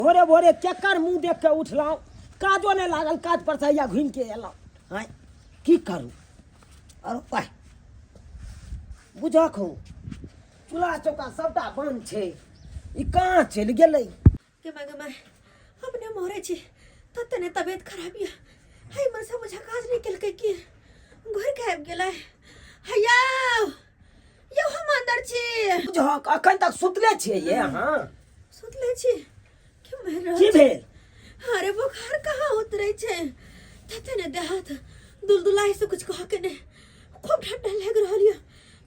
भोरे भोरे केकर मुँह देख के उठलहुँ काजो नहीं लागल काज पर से घूम के एलहुँ हैं की करूँ और पाय बुझक हो चूल्हा चौका सबटा बंद छे ई कहाँ चलि गेलै गे माय अपने मोरे छी तते तबियत खराब या हाय मन से मुझे काज नहीं केलकै की घर के आबि गेलै हैया यौ हम अंदर छी बुझक अखन तक सुतले छियै ये अहाँ सुतले छी कि मेरा की भेल अरे बुखार कहाँ उतरे छे तते ने देहात दुलदुलाई से कुछ कह के ने खूब ठंडा लग रहल या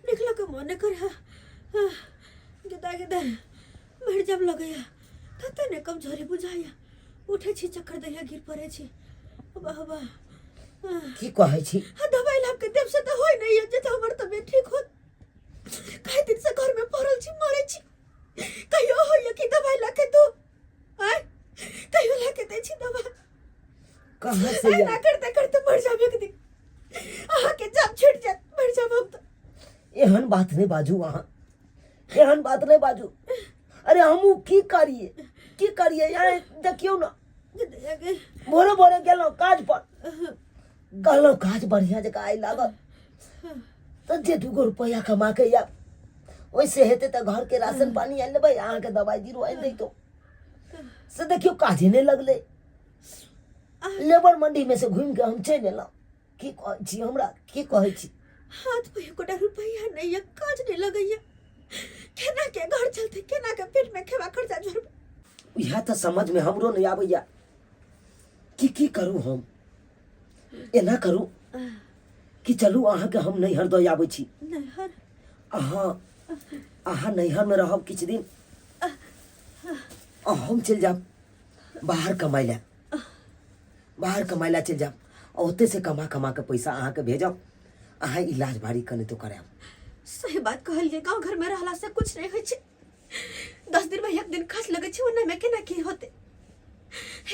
निकल के मन करे गिदा गिदा मर जब लगैया तते ने कमजोरी बुझाया उठे छी चक्कर दैया गिर पड़े छी बाबा की कहै छी दवाई लाभ के देव से तो होय नहीं है जे हमर तबियत ठीक हो कई दिन से घर में पड़ल छी मरे छी कहियो होय कि दवाई ला के दो आय कहियो ला के दे छी दवा कहाँ से ना करते करते मर जाबे एक दिन आहा के जब छूट जात मर जाब हम तो एहन बात नहीं बाजू अहाँ एहन बात नहीं बाजू अरे हमू की करिए यहाँ देखियो ना भोरे भोरे गेलहुँ काज पर कहलहुँ काज बढ़िया जगह आइ लागल तो जे 2 रुपया कमा के या वैसे हेते तो घर के राशन पानी आनि लेबै अहाँ के दवाई बीरो आनि दैतो से देखियो काजे नहीं लगले लेबर मंडी में से घूम के हम चलि एलहुँ की कहै छी हमरा की कहै छी हाथ पे कोटा रुपया नहीं है काज नहीं लगैया केना के घर चलते केना के पेट में खेवा खर्चा जोड़ब यह तो समझ में हमरो नहीं आबैया की करूँ हम एना करूँ कि चलू अहाँ के हम नैहर दऽ आबै छी नैहर अहाँ नैहर में रहब किछु दिन हम चलि जाब बाहर कमाइ ला चलि जाब ओते से कमा के पैसा अहाँ के भेजब अहाँ इलाज भारी कने तो कराब सही बात कहलिए गांव घर में रहला से कुछ नहीं होय छे 10 दिन में एक दिन खास लगे छे ओने में केना की होते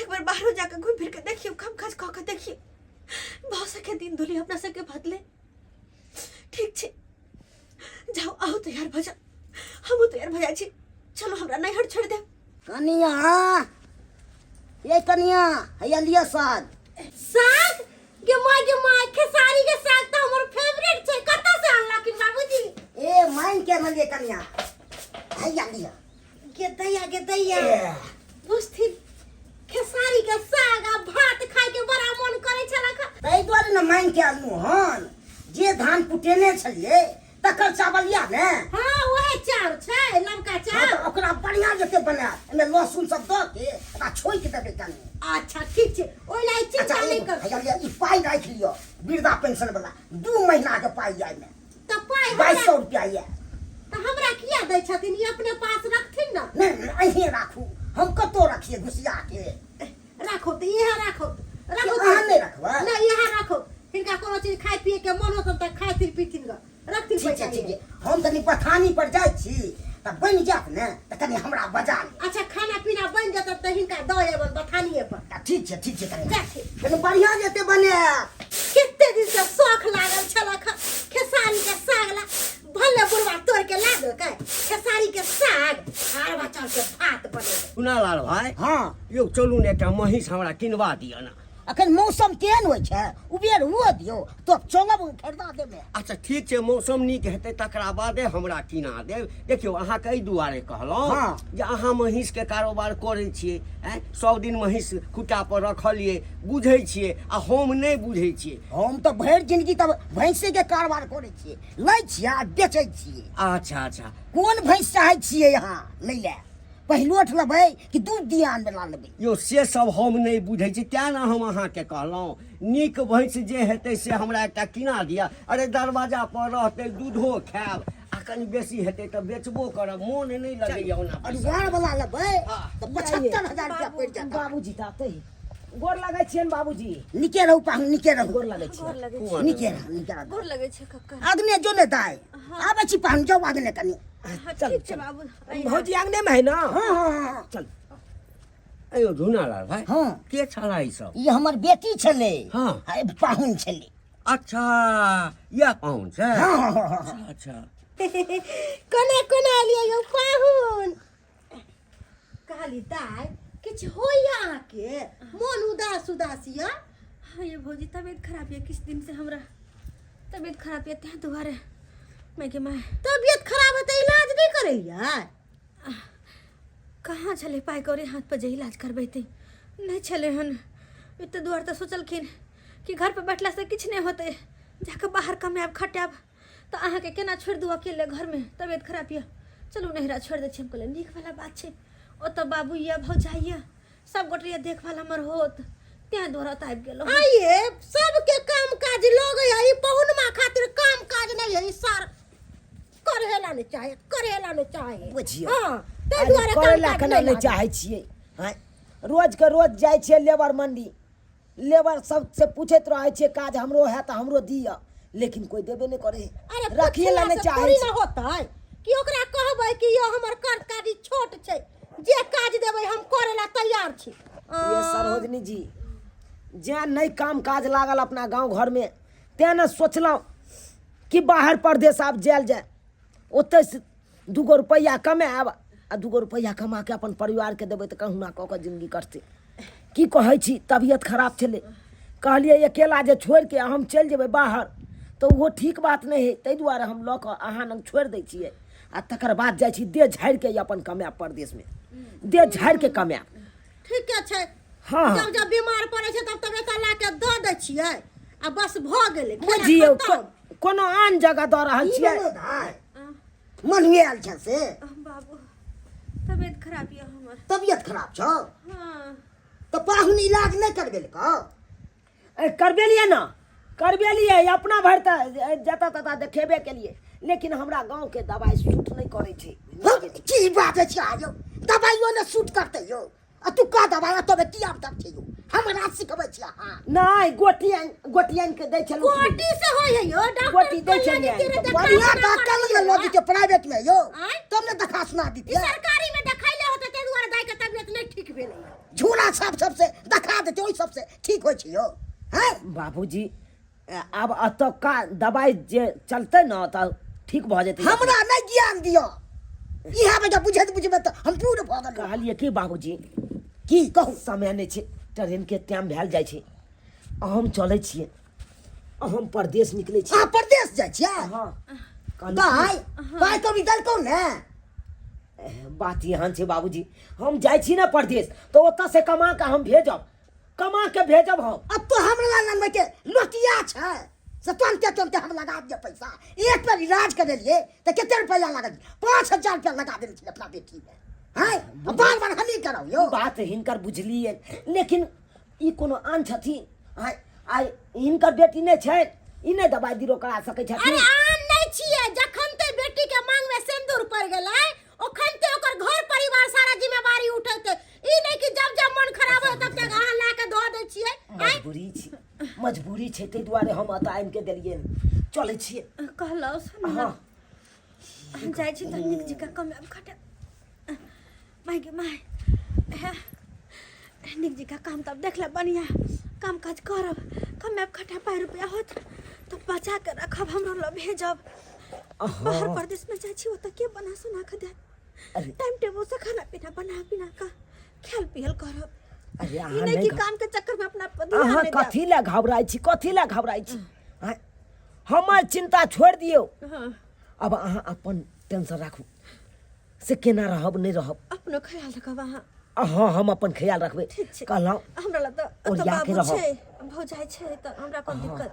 एक बार बाहर जाकर घूम फिर के देखियो कम खास कह के देखियो बहुत सके दिन दुली अपना सके बदले ठीक छे जाओ आओ तैयार भ जा हम तैयार भ जा छी चलो हमरा नैहर छोड़ दे कनिया ये कनिया हैया लिया साग गे माय खेसारी के साग तो हमर फेवरेट छे कत्ता से आनला कि बाबूजी ए माइन के न ले कनिया हैया लिया गे दैया बुझथि खेसारी के साग आ भात खाय के बड़ा मन करे छला खा तै द्वारे न माइन के आनू हन जे धान कुटेने छलिए तकर चावल या ने हां ओहे चाव छै लमका चाव ओकरा बढ़िया जते बना एमे लहसुन सब द के ओकरा छोइ के देबे कनी अच्छा ठीक छै ओइ लाई चिंता नहीं कर हैया ई पाई राख लियो वृद्धा पेंशन वाला 2 महीना के पाई जाय में त पाई 2200 रुपया ये त हमरा किया दै छथिन ई अपने पास रखथिन न नहीं अहीं राखू हम कतो रखिए घुसिया के राखो त यहां राखो अहाँ नहीं रखबा नहीं यहां राखो हिनका कोनो चीज खाय पिए के मन होतन त खातिर पीथिन ग रखथिन पैसा ठीक है हम तनी पठानी पर जाय छी त बन जात ने त कनी हमरा बजा ले अच्छा खाना पीना बन जत त हिनका द एबन बथानिए पर ठीक है कनी जाथे कनी बढ़िया जते बने कितने दिन से शौक लागल छला खेसारी के साग ला भले बुढ़वा तोड़ के ला दो के खेसारी के साग आर बचाव के भात बने कुनालाल भाई हां यो चलू ने एकटा महिष हमरा किनवा दिअ ना अखन मौसम केहन होय छै उबेर हुअ दियो तो चलब खरीदा देबे अच्छा ठीक छै मौसम नीक हेतै तकरा बादे हमरा किना देब देखियौ अहाँ कई दुआरे कहलहुँ जे अहाँ महिष के कारोबार करै छियै 100 दिन महिष खुट्टा पर रखलिए बुझै छियै आ हम नहीं बुझै छियै हम तो भरि जिंदगी तब भैंसे के कारोबार करै छियै लै छियै आ बेचै छियै अच्छा कोन भैंस चाहै छियै यहाँ लै ले पहिलोठ लेबै कि दूध दियान वाला लेबै यो से सब हम नहीं बुझै छी तें न हम अहाँ के कहलहुँ नीक भैंस जे हेतै से हमरा एकटा किना दिअ अरे दरवाजा पर रहतै दूधो खायब आ कनी बेसी हेतै तऽ बेचबो करब मोन नहीं लगैया ओना अरुआर वाला लेबै तऽ 75,000 रुपया पड़ि जात बाबूजी ताते गोर लगै छियन बाबूजी निके रहू पाहु निके रहू गोर लगै छी निके रहू गोर लगे छे कक्का आगने जो ने दाय आबै छी पाहु जाओ आगने कनी चल चल बाबू भौजी आंगने में है ना हां चल अयो धुनालाल भाई हां के छला ई सब ई हमर बेटी छले हां पाहुन छले अच्छा या पाहुन छै हां अच्छा कोना लिया यो पाहुन कहली दाय किछ होइया आके मन उदास उदासिया हाँ ये भौजी तबीयत खराब है किस दिन से हमरा तबीयत खराब है त्या दोबारा मैं के मैं तबीयत खराब है तो इलाज नहीं करेलिया कहाँ चले पाए कौरे हाथ पर जे इलाज करबे थे नहीं चले हन इतने दुआर तो सोचलखिन कि घर पर बैठला से किछ नहीं होते जाकर बाहर कमाब खटाब तो अहाँ के केना छोड़ दू अकेले घर में तबीयत खराब है चलू नहिरा छोड़ दे छी हम कहले नीक वाला बात छै ओ तो बाबू या भौजाइया सब गोटे देखभाल हमर होत त्या दोहरत आबि गेलो आइए सबके काम काज लोग है पहुनमा खातिर काम काज नहीं है सर करेला नहीं चाहे बुझियो हां ते दुआरे करेला केना नहीं चाहे छियै हां रोज के रोज जाय छियै लेबर मंडी लेबर सबसे पूछैत रहे छियै काज हमरो है तो हमरो दिया लेकिन कोई देबे नहीं करे अरे रखिए ला नहीं चाहे ना होता है कि ओकरा कहबै कि यो हमर काज छोट छै जे काज देबै हम करेला तैयार छी ये सरोजनी जी जे नहीं काम काज लागल अपना गांव घर में ते न सोचलौं कि बाहर परदेश आब जायल जाए ओतै से 2 रुपया कमाएब आ 2 रुपया कमा के अपन परिवार के देबै तऽ कहुना कऽ के जिंदगी कटतै की कहै छी तबियत खराब छलै कहलिए अकेला जे छोड़ के हम चलि जेबै बाहर तो वो ठीक बात नहीं है ताहि दुआरे हम लऽ कऽ अहाँ लग छोड़ि दै छियै आ तकर बाद जाइ छी देह झाड़ि के अपन कमाएब परदेश में देह झाड़ि के कमाएब ठीक छै हाँ जब बीमार पड़े छै तब तबियत ला के दऽ दै छियै आ बस भ गेलै बुझियौ कोनो आन जगह दऽ रहल छियै मनुए आयल छ से बाबू तबीयत खराब है हमर तबियत खराब छ हाँ तो पाहुन इलाज नहीं करबेलको करबेलिए ना करबेलिए अपना भर तऽ जता तता देखेबे केलिए लेकिन हमरा गांव के दवाई सूट नहीं करे छै की बात है यौ दवाइयो ने सूट करते यो आ तू का दवाई तो की आब तक छै यो हमरा सिखबै छी हां नहीं गोटियन के दै छलु गोटी से होय है यो डॉक्टर गोटी दै छलिए बढ़िया डॉक्टर लग लोगी के प्राइवेट में यो तुमने देखा सुना दी सरकारी में देखाइले होते ते दुआरे दाई के तबियत नहीं ठीक भेलै झूला सबसे देखा देते ओई सबसे ठीक होय छै यो हैं बाबूजी अब अतऽ का दवाई जे चलते ना तऽ ठीक भ जेतै हमरा नहीं ज्ञान दियो इहा में जब बुझबे त हम पूरा भ गेल कहलिए कि बाबूजी की कहू समय नहीं छै ट्रेन के टाइम भेल जाइ छै हम चलै छियै हम परदेश निकलै छी हां परदेश जाइ छियै हां दाई पाई तो भी दलको ने बात यहाँ छै बाबूजी हम जाइ छी ना परदेश तो ओतऽ से कमा के हम भेजब हम अब तो हमरा लग के लोटिया छै से तुरंते हम लगा दिए पैसा एक बार इलाज कर लिए तो कितने रुपया लागल 5000 रुपया लगा देने छी अपना बेटी में हैं बार बार हम ही कराओ यो बात हिनकर बुझलिए लेकिन ई कोनो आन छथिन आइ हिनकर बेटी नहीं छै ई नहीं दवाई दिरो करा सकै छथिन अरे आन नहीं छिए जखन ते बेटी के मांग में सिंदूर पड़ गेलै ओखन ते ओकर घर परिवार सारा जिम्मेवारी उठेते ई नहीं कि जब मन खराब हो तब तक अहाँ ला के दऽ दै छिए मजबूरी छै ताहि दुआरे हम अतऽ आनि के देलिए चलै छियै कहलौ सुन ना हम जाइ छी तऽ नीक जकाँ कमाब खटाब माय गे माय नीक जकाँ काम तब देखले बढ़िया काम काज करब कमाब खटाब 5 रुपया होत तो बचा के रखब हमरो ल भेजब बाहर परदेश में जाइ छी ओतऽ के बना सुना के दे टाइम टेबल से खाना पीना बना पीना का ख्याल पियल करब अरे ई नहीं कि काम के चक्कर में अपना ध्यान नहीं देब कथी ला घबराई छी हमर चिंता छोड़ दियौ अब अहाँ अपन टेंशन राखू से केना रहब नहीं रहब अपनो ख्याल रखब अहाँ हाँ हम अपन ख्याल रखबै कहलौ हमरा ल त ओरिया के बाबू रहब छै भौजाई छै त हमरा कोन दिक्कत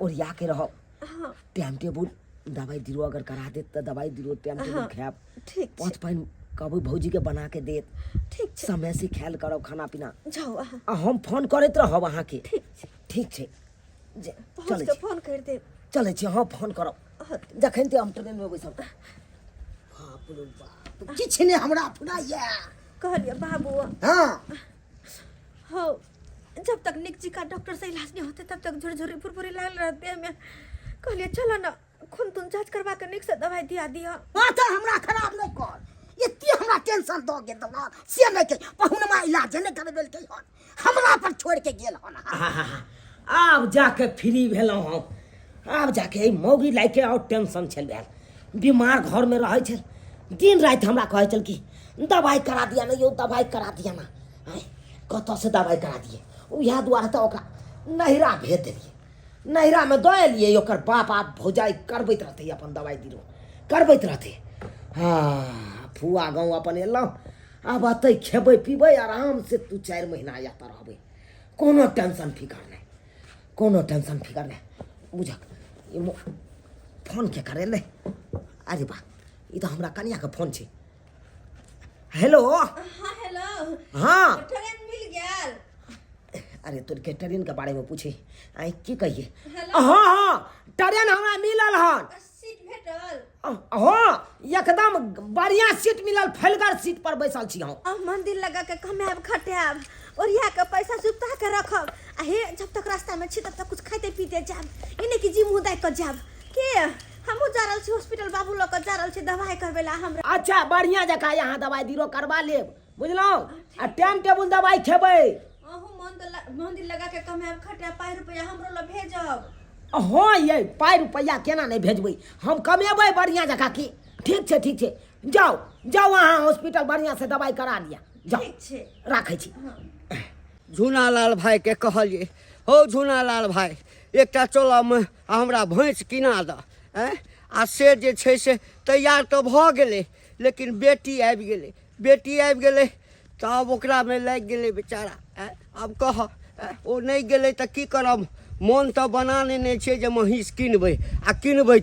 ओरिया के रहब हां टाइम टेबल दवाई दिरो अगर करा देत त दवाई दिरो टाइम टेबल खायब ठीक पाँच पाइन कहबै भौजी के बना के देत ठीक छै समय से ख्याल करब खाना पीना जाओ अहाँ हम फोन करैत रहब अहाँ के ठीक छै जे पहुँच के फोन कर दे चलै छी हाँ फोन करब जखन ते हम ट्रेन में बैसब बाप रे बाप किछ ने हमरा फुराइया कहलिए बाबू हां हो जब तक निकजी का डॉक्टर से इलाज नहीं होते तब तक झुरझुरी फुरफुरी लागल रहते हैं कहलिए चलो ना खून तुन जांच करवा के निक से दवाई दिया बात हमरा खराब नहीं कर इतनी हमरा टेंशन दो गे दवा से नहीं के पहुनमा इलाज नहीं करबेल के हमरा पर छोड़ के गेल हन आब जाके फ्री भेलहुँ हम आब जाके मौगी लाइके और टेंशन छल भेल बीमार घर में रहे छल दिन रात हमरा कहै छल कि दवाई करा दिया ना यो दवाई करा दिया ना कतऽ से दवाई करा दिए इएह दुआरे तऽ ओकरा नहिरा भेज देलिए नहिरामे दऽ एलिए ओकर बाप आप भौजाइ करबैत रहतै अपन दवाइ बीरो करबैत रहतै हाँ फुआ गाँव अपन एलहुँ आब अतै खेबै पीबै आराम से 2-4 महीना या तऽ रहबै कोनो टेंशन फिकर नहीं बुझक ई फोन के करेलै अरे बा ई तऽ हमरा कनियाके फोन छै हेलो हाँ हेलो हाँ ट्रेन मिल गया अरे तोरके ट्रेन के बारे में पूछे आई की कहिए हेलो। हाँ ट्रेन हमरा मिलल हन सीट भेटल हाँ एकदम बढ़िया सीट मिलल फैलगर सीट पर बैसल छी हम अब मंदिर लगा के कमाब खटाब और यहाँ के पैसा सुता के रखब आ हे जब तक रास्ता में छी तब तक कुछ खाते पीते जाब इने की जिम उदाय कर जाब के हमहू जा रहल छी हॉस्पिटल बाबू लोग जा रहल छी दवाई करबेला हमरा अच्छा बढ़िया जका यहाँ दवाई दिरो करवा लेब बुझलौ आ टाइम टेबुल दवाई खेबै अहू मंदिर लगा के कमाब खटाब 5 रुपया हमरो ल भेजब हाँ ये 5 रुपया केना नहीं भेजबै हम कमेबै बढ़िया जका की ठीक छै जाओ अहाँ हॉस्पिटल बढ़िया से दवाई करा लिया जाओ ठीक छै राखै छी झूनालाल भाई के कहलिए हो झूनालाल भाई एकटा चोला में हमरा भैंस किना द आ से जे छै से तैयार तो भ गेलै लेकिन बेटी आबि गेलै तऽ आब ओकरा में लागि गेलै बेचारा आब कह ओ नहीं गेलै तऽ की करब मन तऽ बना लेने छै जे महींस किनबै आ किनबै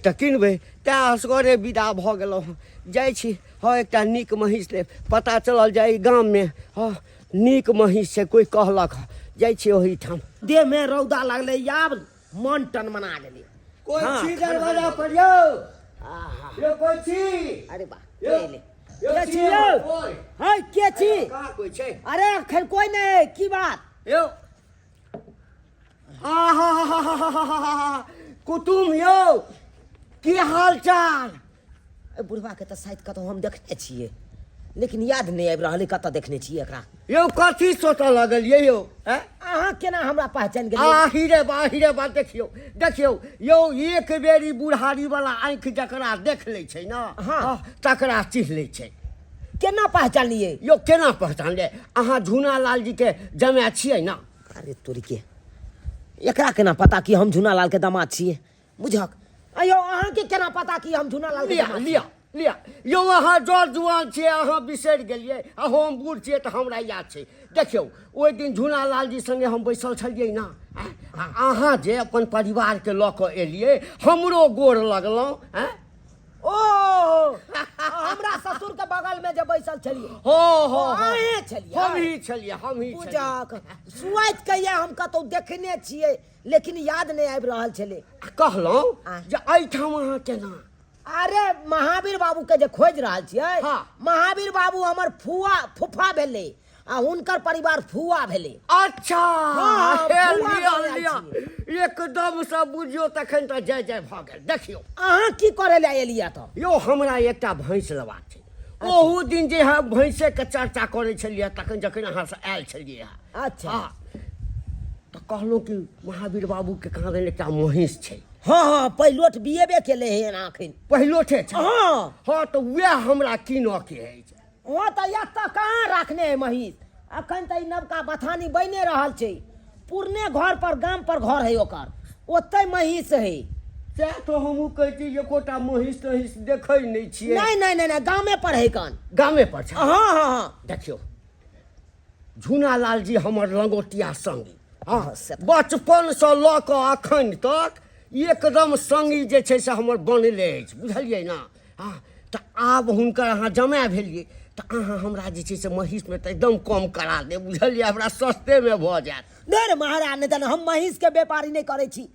तैँ असगरे विदा भऽ गेलहुँ जाइ छी हाँ एकटा नीक महींस लेब पता चलल जे एहि गाममे हाँ नीक महींस छै कोई कहलक जाइ छी ओहीठाम देह में रौदा लगले आब मन टन मना गेलै कोई हाँ, छी दरवाजा पर यौ आहा यो कोई छी अरे बा यो, ले यो के छी छी यौ, यौ कोई। है के छी कहाँ कोई छै अरे अखन कोई नहीं की बात यो आहा कुटुम यौ की हाल चाल ए बुढ़वा के तऽ शायद कतौ हम देखने छियै लेकिन याद नहीं आबि रहल कतौ देखने छियै एकरा यो कथी सोचऽ लगलियै यौ अहाँ केना हमरा पहचान गेलियै आहिरे बा देखियौ यौ एक बेरी बुढ़ारी वाला आँखि जकरा देख लै छै ना हाँ। तकरा चिन्ह लै छै केना पहचानलियै यो केना पहचानलियै अहाँ झूनालाल जी के जमाय छियै ना अरे तोरी के एकरा केना पता कि हम झूनालाल के दामाद छियै बुझक अयो अहाँ के केना पता कि हम झूनालाल के दामाद छियै? लिया यौ अहाँ जर जुआन छियै अहाँ बिसरि गेलियै आ हम बूढ़ छियै तऽ हमरा याद छै देखियौ ओहि दिन झूनालाल जी संगे हम बैसल छलियै ना अहाँ जे अपन परिवारके लऽ कऽ एलियै हमरो गोर लगलहुँ ओ हमरा ससुर के बगल में जे बैसल छलियै हो अहें छलियै हम ही बुझक सुआइत कहिया हम कतौ देखने छियै लेकिन याद नहीं आबि रहल छलै कहलहुँ जे एहिठाम अहाँ केना अरे महावीर बाबू के जे खोज रहल छियै हाँ। महावीर बाबू हमर फुफा भेलै आ हुनकर परिवार फुआ भेलै अच्छा हाँ, फुआ गाँव लिया आयल एकदम से बुझियो तखन तऽ जय भऽ गेल देखियौ अहाँ की करे ले एलियै तऽ यौ हमरा एकटा भैंस लेबाक छै ओहू दिन जे हम भैंसे के चर्चा करै छलियै तखन जखन अहाँ से आयल छलियै अच्छा तऽ कहलहुँ कि महावीर बाबू के कहाँ दिन एकटा महींस छै हाँ पहिलोट बिएबे केले हन अखन पहिलोठे छै हाँ तऽ वएह हमरा कीनऽ के अछि वहाँ तऽ एतऽ कहाँ रखने है महीष अखन तऽ ई नवका बथानी बने रहल छै पुरने घर पर गाम पर घर है ओकर ओतै महीष है सएह तो हमहूँ कहै छी जे एकोटा महींस तहींस देखै नहि छियै नहीं गामे पर है कन गामे पर छै हाँ देखियौ झूनालाल जी हमर लंगोटिया संगी हाँ, से तऽ- बचपन से लऽ कऽ अखन तक एकदम संगी जे छै से हमर बनले अछि बुझलियै ना तऽ आब हुनकर अहाँ जमाय भेलियै तऽ अहाँ हमरा जे छै से महींसमे तऽ एकदम कम करा देब बुझलियै हमरा सस्तेमे भऽ जायत नहीं रे महाराज नहीं हम महीष के व्यापारी नहीं करे छी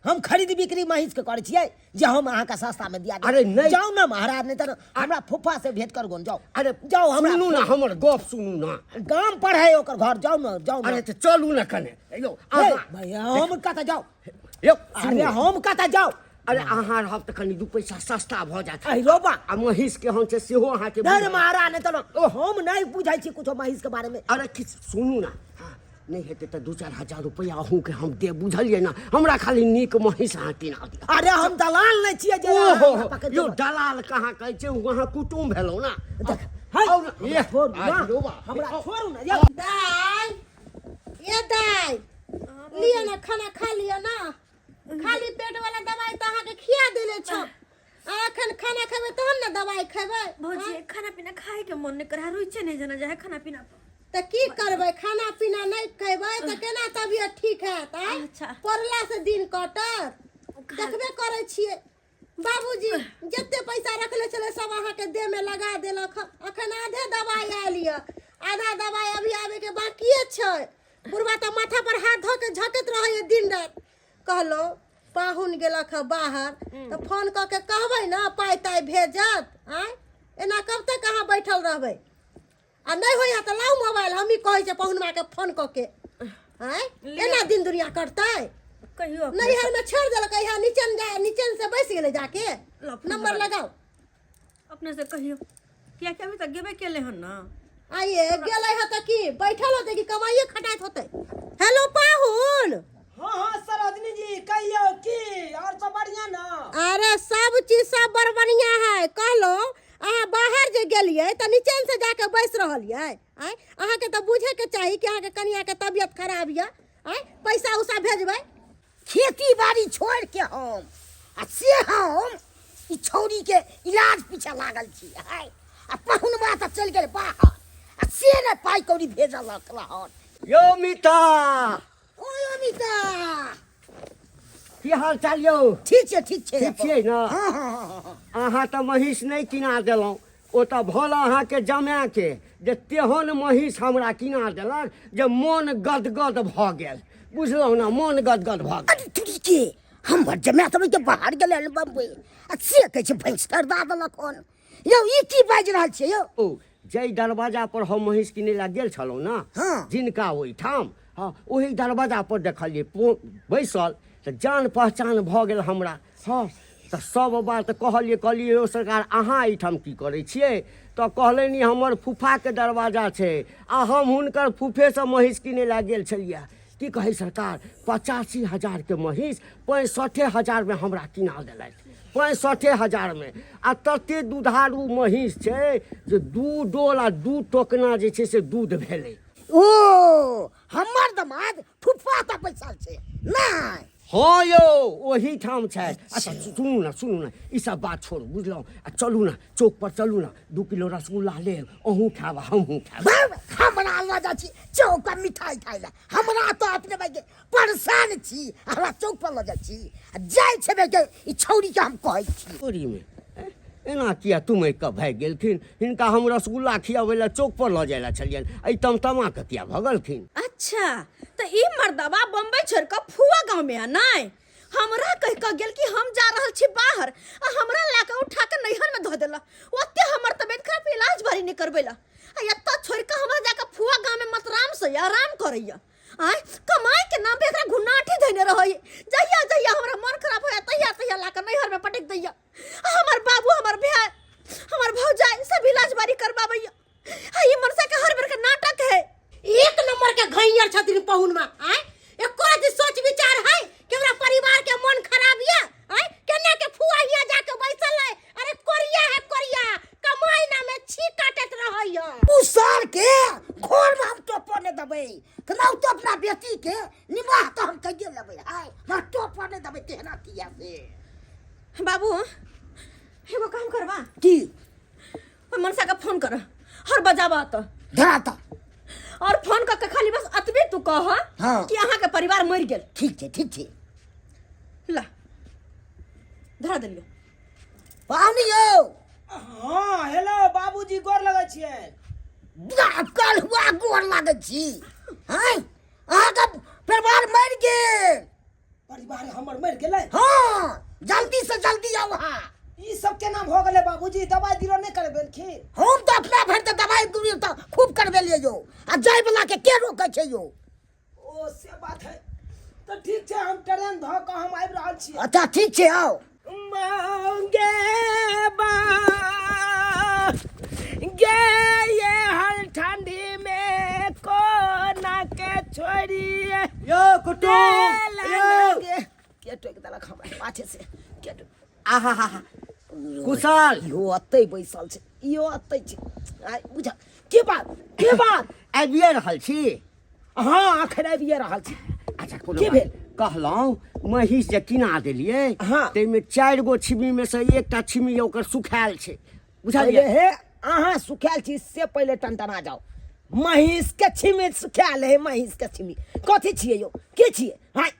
हम खरीद बिक्री महीष के करे छियै जे हम अहाँ का सस्ता में दिया देब। अरे नहीं। जाओ ना महाराज नहीं तो हमरा फुफा से भेंट कर गोन जाओ अरे जाओ हमरा सुनू ना हमर गप सुनू ना गाम पर है ओकर घर जाओ ना अरे तऽ चलू ना कने यौ हे, अहाँ भैया हम कतऽ जाओ यौ अरे सुनू हम कतऽ जाओ अरे अहाँ रहब तऽ कनि 2 पैसा सस्ता भऽ जायत अरे रोबा आ महींस के हम छै सेहो अहाँके नहीं रे बुझल। महाराज नहीं तो हम नहीं बुझाई छी कुछ महीष के बारे में अरे किछु सुनू ना नहीं हेतै तऽ 2-4 हजार रुपया अहूँके हम देब बुझलियै ना हमरा खाली नीक महींस अहाँ किना दिअ अरे हम दलाल नहीं छियै जे ओहो अहाँ पकड़ यौ देबै। दलाल कहाँ कहै छै वहाँ कुटुम भेलहुँ ना देख है आओ ना ये छोड़ू ना आज लोबा हमरा छोड़ू ना जाओ दाई ये दाई लिया ना खाना खा लिया ना खाली पेट वाला दवाई तो अहाँ के खिया देले छ अखन खाना खेबे तहन ना दवाई खेबे भौजी खाना पीना खाए के मन नहीं करा रुचि नहीं जना जाए खाना पीना त की करबै खाना पीना नहीं खेबै त केना तबियत ठीक हैत अच्छा। पड़ला से दिन कटत देखबे करै छियै बाबूजी जते पैसा रखले छले सब अहाँ के देह में लगा देलक अखन आधे दवाई आयल य आधा दवाई अभी आवे के बाकी छै बुढ़वा त माथा पर हाथ धो के झकत रहै दिन रात कहलो पाहुन गेलक बाहर तो फोन क के कहबै ना पाई ताई भेजत आय एना कब तक अहाँ बैठल रहबै आ नहीं होया त लाउ मोबाइल हमी कहै छै पाहुनमा के फोन क के आय एना दिन दुनिया करतै कहियो नैहर में छोड़ देलक यहाँ नीचन से बैस गेले जाके नंबर लगाओ अपने से कहियो क्या क्या अभी तक गेबे केले हन ना आइए गेले ह त की बैठल होते कि कमाइए खटाइत होते हेलो पाहुन हाँ हाँ सरोजनी जी कहियो की और सब बढ़िया ना अरे सब चीज सब बड़ बढ़िया है कहलो अहाँ बाहर जे गेलिए त नीचन से जाके बैस रहलिए आय अहाँ के त बुझे के चाही कि अहाँ के कनिया के तबियत खराब य आय पैसा उसा भेजबै खेती बाड़ी छोड़ के हम आ से हम ई छौरी के इलाज पीछे लागल छी हाय आ पहुनवा त चल गेल बाहर आ से ने पाई कौड़ी भेजल रहन यो मीता ओय अमिता की हाल चाल यौ ठीक छै ठीक छै ठीक छियै ना हाँ हाँ हाँ अहाँ तऽ महिष नहीं किना देलहुँ ओ तऽ भोला अहाँके जमाए के जे तेहन महिष हमरा किना देलक जे मोन गदगद भऽ गेल बुझलहुँ ना मोन गदगद भऽ गेल अरे तुरी के हमर जमाए त के बाहर गेल बम्बई आ से कहै छै भैंस खरीदा देलक हन यौ ई की बाजि रहल छै यौ ओ जै दरवाजा पर हम महिष किनै लए गेल छलहुँ ना हाँ। जिनका ओहिठाम हाँ ओही दरवाजा पर देखलिए बैसल तऽ जान पहचान भऽ गेल हमरा हाँ तऽ सब बात कहलिए यौ सरकार अहाँ एहिठाम की करै छियै तऽ कहलनि हमर फूफाके दरवाजा छै आ हम हुनकर फूफेसँ महिष किनै लए गेल छलियै की कहै सरकार 85,000 के महिष 65,000 में हमरा किना देलथि 65,000 में आ तते दुधारू महिष छै जे 2 डोल आ 2 टोकना जे छै से दूध भेलै ओ हमर दमाद फुफा त बैसल छै नहीं हाँ यौ ओही ठाम छै अच्छा सुनू ना ई सब बात छोड़ू बुझलहुँ आ चलू ना चौक पर चलू ना 2 किलो रसगुल्ला लेब अहूँ खाएब हमहूँ खाएब हमरा लऽ जाइ छी चौक पर मिठाई खाइ लए हमरा तो अपने भाई के परेशान छी हमरा चौक पर लऽ जाइ छी आ जाइ छै के ई छौरी के हम कहै छी चोरी में एना किया तुम कब भाग गेलखिन हिनका हम रसगुल्ला खियाबै लए चौक पर लऽ जाय लए छलियनि एहि तमतमा के किया भगलखिन अच्छा तो ई मर्दबा बम्बई छोड़ के फुआ गांव में है नहीं हमरा कह के गेल कि हम जा रहल छी बाहर आ हमरा लाके उठा के नैहर में धो देला ओते हमर तबियत खराब इलाज भरी नहीं करबेला आ एत्ता छोड़ के हमरा जाके फुआ गांव में मतराम से आराम करैया आय कमाई के नाम पे एकरा घुनाठी धइने रहै जहिया हमरा मन खराब होया तहिया लाके नैहर में पटक दैया हमर बाबू हमर भाई हमर भौजाई सब इलाज बारी करबाबैया आ ई मनसा के हर बेर के नाटक है एक नंबर के घैयर छथिन पाहुनमा आय एको रति सोच विचार है कि हमरा परिवार के मन खराब य आय केना के फुआ हिया जाके बैसल है अरे कोरिया कमाई ना में छी काटत रहैया उसर के घोर में हम टोपो ने दबै कनाउ तो अपना बेटी के निवाह तो हम कहिए लेबै हाय हम टोपो ने दबै तेहना किया से बाबू एगो काम करवा की मनसा का फोन कर और बजावा तो धराता और फोन करके खाली बस अतबे तू कह हाँ। कि अहाँ के परिवार मर गेल ठीक छै ला धरा देलियो पाहुनी यौ हाँ हेलो बाबूजी गोर लगै छियै कल हुआ गोर लागै छी हाय अहाँके परिवार मरि गेल परिवार हमर मरि गेलै हाँ जल्दी से जल्दी आओ हाँ ई सब केना भऽ गेलै बाबूजी दवाई दिलो नहि करबेलखिन हम तो अपना भर तो दवाई दूरी तो खूब करबेलिए यो आ जाय वाला के रोकै छै यो ओ से बात है तो ठीक छै हम ट्रेन धऽ कऽ हम आबि रहल छी अच्छा ठीक छै आओ मांगे बा गे ये हल ठंडी में कोना के छोड़िए यो कुटुम यो के टोक देलक हमरा पाछे से के टोक आहा हा कुशल इहो अतै बैसल छै इहो अतै छै आइ बुझ के बात आबिए रहल छी हाँ अखन आबिए रहल छी अच्छा कोनो की बात। भेल? कहलहुँ महींस जे किना देलिए हाँ। ताहिमे 4 गो छिमी में से एकटा छिमी ओकर सुखायल छै पहिले बुझलिए हे अहाँ सुखायल छी से पहिले टनटना जाओ महींस के छिमी सुखायल है महींस के छिमी कथी छियै यौ के छियै हाय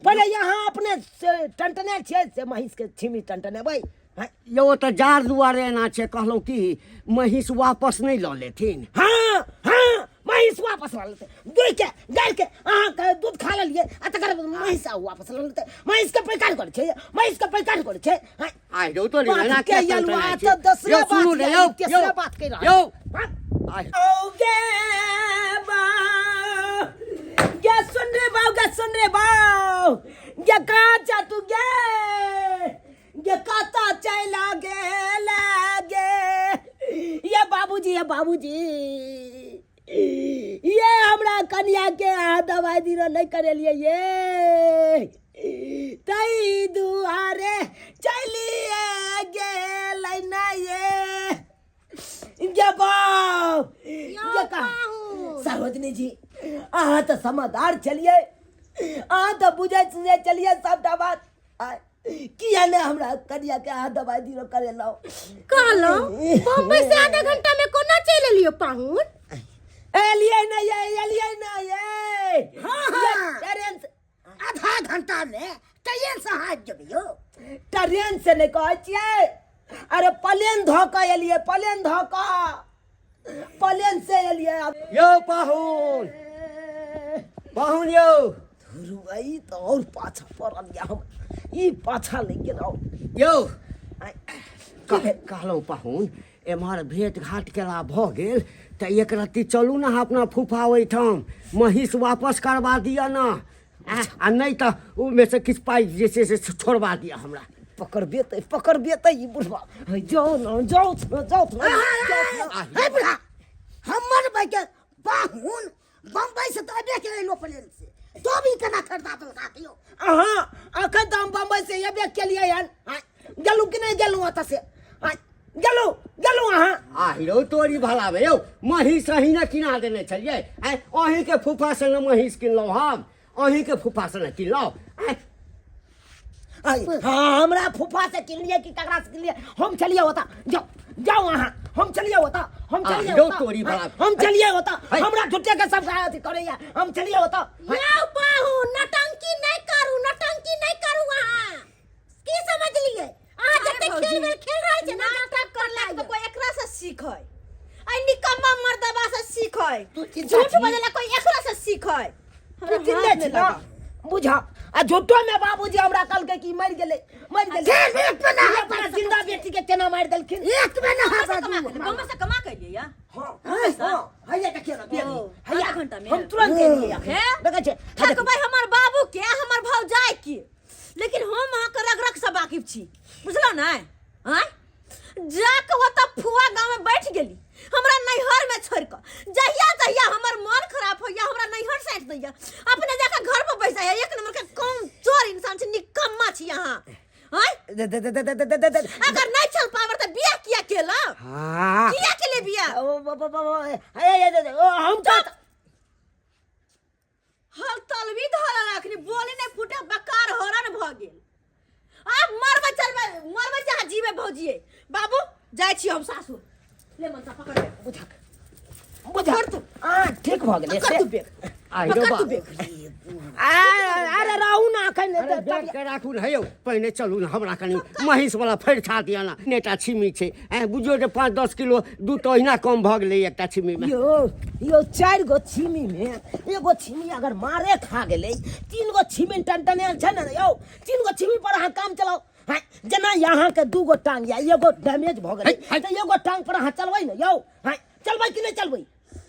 पहिले यहाँ अपने से टनटने छियै से महींस के छिमी टनटनेबै हाय यौ तऽ जार दुआरे एना छै कहलहुँ कि महींस वापस नहीं लऽ लेथिन हाँ हाँ महींस वापस लऽ लेतै दूध के गाय के अहाँ दूध खा लेलियै आ तकर बाद महींस वापस लऽ लेतै महींस के पैकार करै छै महींस के पैकार करै छै हाय आइ यौ तो बात एना के क्या यलवा टनटनाइ तऽ छै? दसरा यौ सुनू बात ने के यौ तेसरा बात कहि रहल यौ बात आइ ओगे बा गे सुन रे बाऊ गे कहाँ जा तू गे कता चला गे ये बाबूजी ये हमरा कन्या के दवाई दिनो नहीं करेलिए ये तई दुआरे चलिए गे ना ये बाऊ ये कहाँ सरोजनी जी अहाँ तो समझदार चलिए अहाँ तो बुझे सुझे चलिए सबटा बात किया ने हमरा कनिया के हाथ दवाई दिनो करे लाओ कहलो बम्बई से आधा घंटा में कोना चल लियो पाहुन एलिए ना ये हाँ। ट्रेन से आधा घंटा में ट्रेन से हाथ जबियो ट्रेन से नहीं कहै छियै अरे प्लेन धोका एलिए प्लेन से एलिए यौ पाहुन यौ धुरुआई तो और पाछा पड़ल या हम ई पाछा नहीं गेलौ यौ कहलहुँ पाहुन एम्हर भेंट घाट केला भऽ गेल तऽ एक रत्ती चलू ने अपना फूफा ओहिठाम महींस वापस करबा दिअ ने आ नहीं तऽ ओहिमे से किछु पाइ जे छै से छोड़बा दिअ हमरा पकड़ बेतै ई बुढ़वा जाओ हे बुढ़ा हमर भाई के बाहुन बम्बई से तो अबे के लो प्लेन से तो भी केना खरीदा तो साथियो अहाँ अखन तऽ हम बम्बई से एबे केलियै हन गेलू कि नहीं गेलू ओतऽ से गेलू अहाँ आहिरो तोरी भला भे यौ महींस अहीं ने किना देने छलियै अहीं के फूफा से ने महींस किनलहुँ हम अहीं के फूफा से ने किनलहुँ हाँ हमरा फूफा से किनलिए कि ककरा से किनलिए हम चलिए होता जाओ अहाँ हम चलिए होता तोरी भला हम चलिए होता हमरा झुट्टे के सब अथी करैया हम चलिए होता यो पाहुन नटंकी नहीं करू वहां की समझ लिए आ जते खेल रहे छे नाटक कर लाग तो कोई एकरा से सीखै आई निकम्मा मर्दबा से सीखै चिंता झूठ छी। बोलेला कोई एकरा से सीखै हमरा चिन्ते हाथ छी में ना लगा बुझा आ झुट्टो में बाबूजी हमरा कहलकै कि मर गेलै एक पे ना अपना जिंदा बेटी के केना मार देलखिन एक में ना हाथ बम्बई से कमा के लिए या हैया देखिए ना बेटी आधा घंटा में हम तुरंत एलिए हे? देखै छै थक भाई हमर बाबू के हमर भौजाई के लेकिन हम अहाँ के रग रग से वाकिफ छी बुझलो ना हैं जाके ओतऽ फुआ गांव में बैठ गेली हमरा नैहर में छोड़ के जहिया हमर मन खराब होइया हमरा नैहर साइड दैया अपने जाके घर पर बैसा है एक नंबर के कौन चोर इंसान छै निकम्मा छी अहाँ हैं अगर नहीं चल पावर त बियाह किया केला हाँ किया केले बियाह हम तो हल तलवी धरा रखनी बोले नहीं फूटे बकार हरन भ गेल अब मरबे जहाँ जीवे भौजिए बाबू जाय छी हम सासुर ले मन सा पकड़ ले बुझा तू ठीक भ गेलै पकड़ से तू बेग आहिरो पकड़ बा तू बेग अरे रहू ना अखन बैठ के राखू ने यौ पहिने चलू ने हमरा कनि महींस वाला फड़ छा दिया ना नेटा छिमी छै बुझियो जे 5-10 किलो दूध तो अहिना कम भऽ गेलै एकटा छिमी में यो 4 गो छिमी में एगो छिमी अगर मारे खा गेलै 3 गो छिमी टनटने छै ने यौ 3 गो छिमी पर अहाँ काम चलाओ जना यहाँ के 2 गो टांग या एगो डैमेज भ गेलै त एगो टांग पर अहाँ चलबै ने यौ चलबै कि नहीं चलबै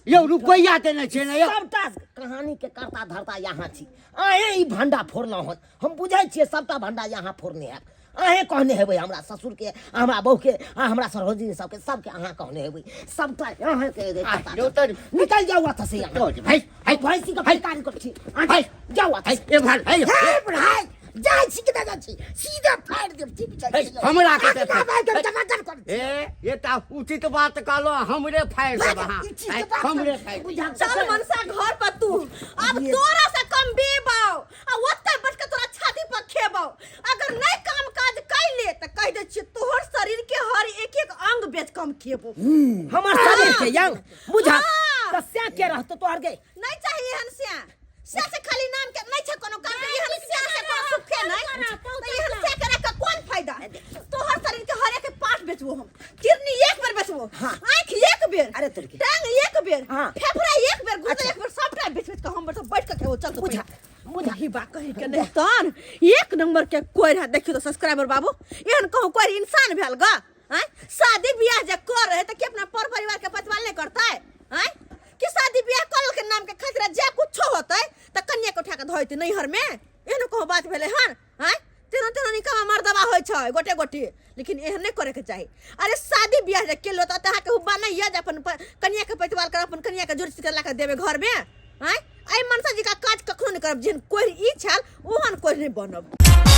यौ रुपैया देने छै ने यौ सबटा कहानी के करता धरता यहाँ छी अहें ई भंडा फोड़लहुँ हन हम बुझै छियै सबटा भंडा यहाँ फोड़ने हैब अहें कहने हेबै हमरा ससुर के हमरा बहू के हमरा सरोजी सबके सबके अहाँ कहने हेबै सबटा अहाँ के निकल जाओ वहाँ से यहाँ भाई भैंसी का पैकारी कर छी जाओ वहाँ ए भाई हे बुढ़ाई जाय छी कि ना छी सीधे फाड़ देब टीवी चल हमरा के टमाटर कर ए एटा उचित बात कहलो हमरे फाड़ देब हां हमरे फाड़ चल मनसा घर पर तू अब तोरा से कम बेबाओ आ ओत्ते बैठ के तोरा छाती पर खेबाओ अगर नहीं काम काज कर ले त कह दे छी तोहर शरीर के हर एक एक अंग बेच कम खेबो हमर शरीर के यंग बुझा त स्या के रहतो तोहर के नहीं चाहिए हनसिया स्या से खाली नाम के नहीं छ कोनो काम के हनसिया से कोनो सुखे नहीं तो हनसिया करे का कौन फायदा तोहर शरीर के हर एक पार्ट बेचबो हम किडनी एक बार बेचबो आंख एक बेर अरे तोर के टांग एक बेर हाँ। फेफड़ा एक बेर गुर्दा एक बेर सबटा बेच के हम बैठ के खेबो चल तो बुझा बुझा ही बात कही के नहीं तन एक नंबर के कोई रहा देखियो तो सब्सक्राइबर बाबू एहन कहू कोई इंसान भेल ग हैं शादी ब्याह जे कर रहे त के अपना पर परिवार के पतवाल नहीं करता है हैं कि शादी ब्याह करल के नाम के खतरा जे कुछ होतै त कन्या के उठा के धोइते नैहर में एहन कहू बात भेले हन हैं तेनो तेनो निकमा मर्दबा होय छै गोटे गोटे लेकिन एहन नहीं करे के चाही अरे शादी ब्याह जे केलो त तहा के हुब्बा नहीं है जे अपन कन्या के पतवाल कर अपन कन्या के जोड़ी के ला के देबे घर में हैं आई मनसा जी का काज कखनो नहीं करब जिन कोई ई छल ओहन कोई नहीं बनब